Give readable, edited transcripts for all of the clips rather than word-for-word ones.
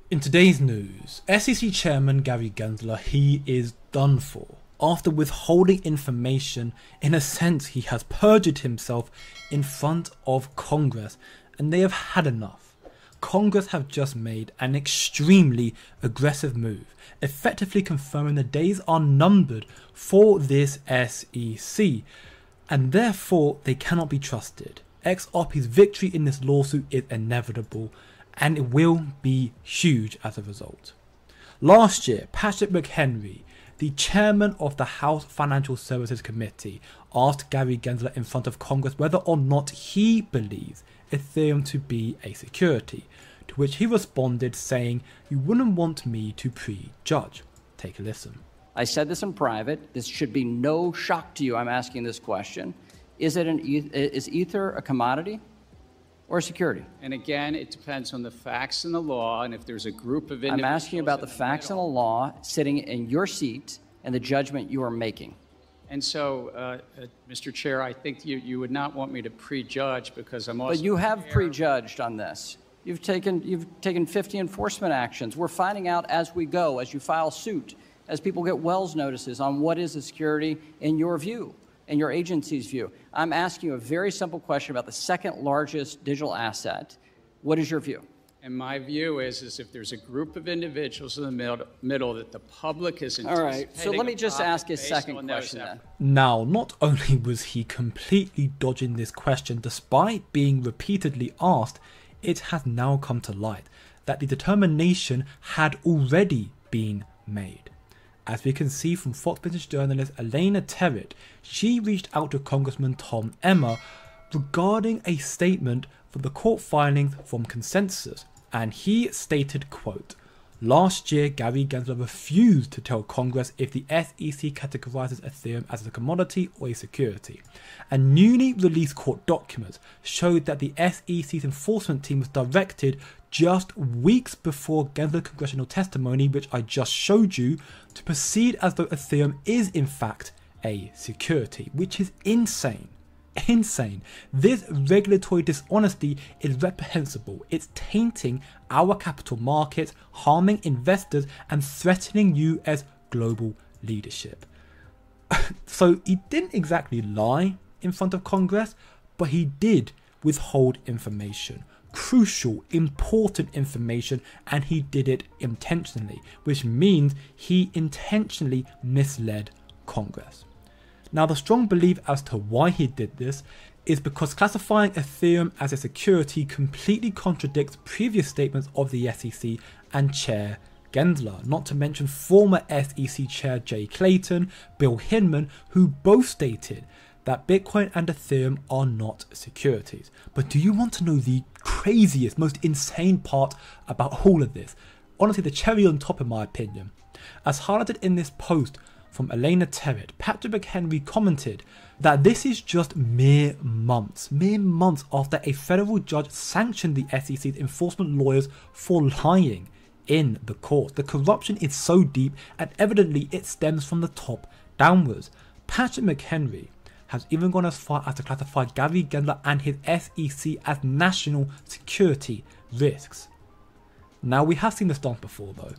In today's news, SEC Chairman Gary Gensler, he is done for. After withholding information, in a sense he has perjured himself in front of Congress, and they have had enough. Congress have just made an extremely aggressive move, effectively confirming the days are numbered for this SEC, and therefore they cannot be trusted. XRP's victory in this lawsuit is inevitable, and it will be huge as a result. Last year, Patrick McHenry, the chairman of the House Financial Services Committee, asked Gary Gensler in front of Congress whether or not he believes Ethereum to be a security, to which he responded saying, "You wouldn't want me to prejudge." Take a listen. I said this in private. This should be no shock to you. I'm asking this question. Is Ether a commodity or a security? And again, it depends on the facts and the law, and if there's a group of individuals... I'm asking you about the facts and the law sitting in your seat and the judgment you are making. And so, Mr. Chair, I think you would not want me to prejudge because I'm also... But you have prejudged on this. You've taken 50 enforcement actions. We're finding out as we go, as you file suit, as people get Wells notices on what is a security in your view, in your agency's view. I'm asking you a very simple question about the second largest digital asset. What is your view? And my view is if there's a group of individuals in the middle that the public is anticipating... All right, so let me just ask a second question then. Now, not only was he completely dodging this question despite being repeatedly asked, it has now come to light that the determination had already been made. As we can see from Fox Business journalist Elena Terrett, she reached out to Congressman Tom Emmer regarding a statement from the court filings from Consensus, and he stated, quote, "Last year, Gary Gensler refused to tell Congress if the SEC categorizes Ethereum as a commodity or a security. And newly released court documents showed that the SEC's enforcement team was directed just weeks before Gensler congressional testimony, which I just showed you, to proceed as though Ethereum is in fact a security," which is insane. Insane. This regulatory dishonesty is reprehensible. It's tainting our capital markets, harming investors, and threatening US global leadership. So he didn't exactly lie in front of Congress, but he did withhold information. Crucial, important information, and he did it intentionally, which means he intentionally misled Congress. Now, the strong belief as to why he did this is because classifying Ethereum as a security completely contradicts previous statements of the SEC and Chair Gensler, not to mention former SEC Chair Jay Clayton, Bill Hinman, who both stated that Bitcoin and Ethereum are not securities. But do you want to know the craziest, most insane part about all of this? Honestly, the cherry on top in my opinion. As highlighted in this post from Elena Terrett, Patrick McHenry commented that this is just mere months after a federal judge sanctioned the SEC's enforcement lawyers for lying in the court. The corruption is so deep and evidently it stems from the top downwards. Patrick McHenry has even gone as far as to classify Gary Gensler and his SEC as national security risks. Now, we have seen this done before though.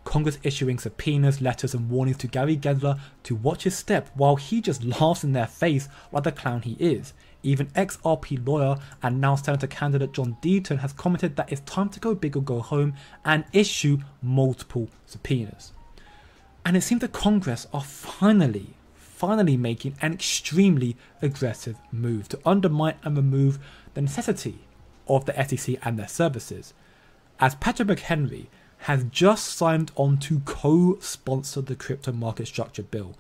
Congress issuing subpoenas, letters and warnings to Gary Gensler to watch his step while he just laughs in their face like the clown he is. Even XRP lawyer and now Senator candidate John Deaton has commented that it's time to go big or go home and issue multiple subpoenas. And it seems that Congress are finally making an extremely aggressive move to undermine and remove the necessity of the SEC and their services, as Patrick McHenry has just signed on to co-sponsor the crypto market structure bill.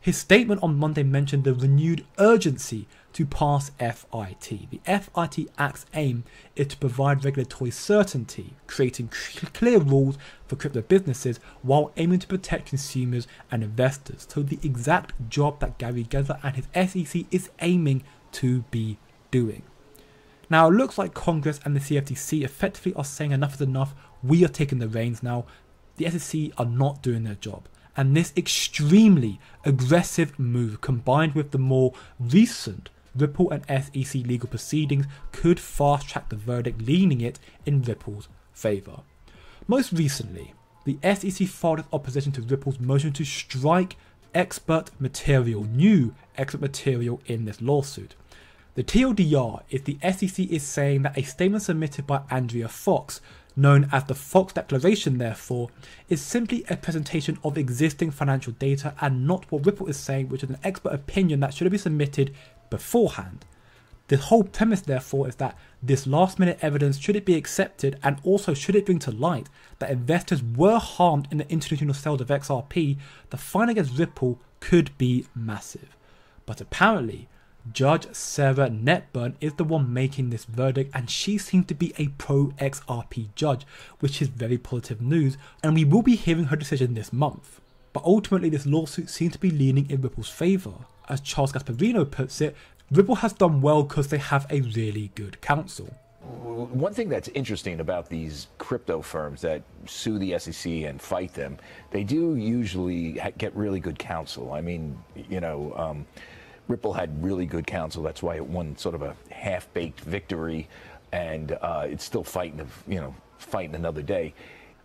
His statement on Monday mentioned the renewed urgency to pass FIT. The FIT Act's aim is to provide regulatory certainty, creating clear rules for crypto businesses while aiming to protect consumers and investors. So the exact job that Gary Gensler and his SEC is aiming to be doing. Now, it looks like Congress and the CFTC effectively are saying enough is enough. We are taking the reins now. The SEC are not doing their job. And this extremely aggressive move, combined with the more recent Ripple and SEC legal proceedings, could fast track the verdict, leaning it in Ripple's favour. Most recently, the SEC filed its opposition to Ripple's motion to strike new expert material in this lawsuit. The TLDR is the SEC is saying that a statement submitted by Andrea Fox, known as the Fox Declaration therefore, is simply a presentation of existing financial data and not what Ripple is saying, which is an expert opinion that should have been submitted beforehand. The whole premise therefore is that this last minute evidence, should it be accepted, and also should it bring to light that investors were harmed in the institutional sales of XRP, the fine against Ripple could be massive. But apparently, Judge Sarah Netburn is the one making this verdict, and she seems to be a pro-XRP judge, which is very positive news, and we will be hearing her decision this month. But ultimately this lawsuit seems to be leaning in Ripple's favour. As Charles Gasparino puts it, Ripple has done well because they have a really good counsel. One thing that's interesting about these crypto firms that sue the SEC and fight them, they do usually get really good counsel. I mean, Ripple had really good counsel. That's why it won sort of a half-baked victory, and it's still fighting another day.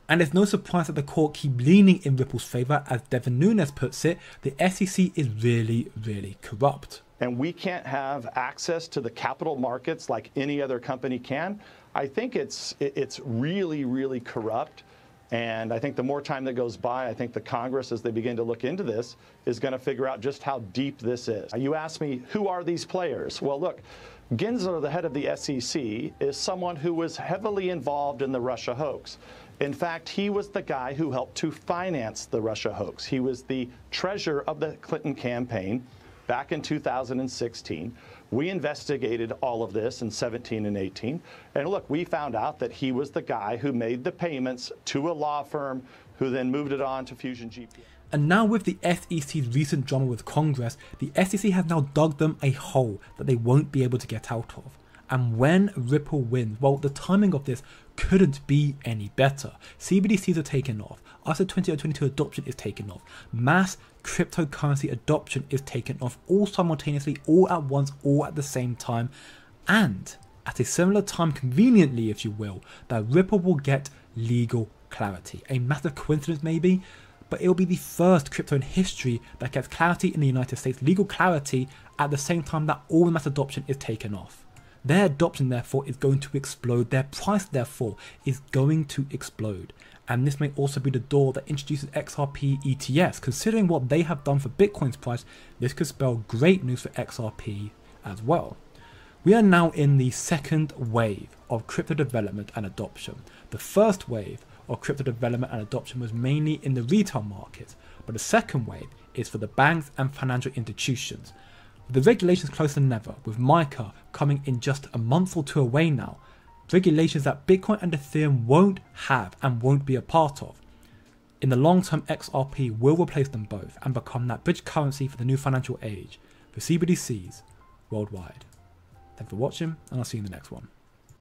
And it's no surprise that the court keep leaning in Ripple's favour. As Devin Nunes puts it, the SEC is really, really corrupt. And we can't have access to the capital markets like any other company can. I think it's really, really corrupt. And I think the more time that goes by, I think the Congress, as they begin to look into this, is going to figure out just how deep this is. You ask me, who are these players? Well, look, Gensler, the head of the SEC, is someone who was heavily involved in the Russia hoax. In fact, he was the guy who helped to finance the Russia hoax. He was the treasurer of the Clinton campaign back in 2016. We investigated all of this in 17 and 18. And look, we found out that he was the guy who made the payments to a law firm who then moved it on to Fusion GPS. And now with the SEC's recent drama with Congress, the SEC has now dug them a hole that they won't be able to get out of. And when Ripple wins, well, the timing of this couldn't be any better. CBDCs are taking off. ISO 20022 adoption is taking off. Mass cryptocurrency adoption is taking off, all simultaneously, all at once, all at the same time. And at a similar time, conveniently if you will, that Ripple will get legal clarity. A massive coincidence maybe, but it will be the first crypto in history that gets clarity in the United States, legal clarity, at the same time that all the mass adoption is taken off. Their adoption therefore is going to explode, their price therefore is going to explode. And this may also be the door that introduces XRP ETFs. Considering what they have done for Bitcoin's price, this could spell great news for XRP as well. We are now in the second wave of crypto development and adoption. The first wave of crypto development and adoption was mainly in the retail market, but the second wave is for the banks and financial institutions. With the regulations closer than ever, with MiCA coming in just a month or two away now, regulations that Bitcoin and Ethereum won't have and won't be a part of. In the long term, XRP will replace them both and become that bridge currency for the new financial age for CBDCs worldwide. Thanks for watching, and I'll see you in the next one.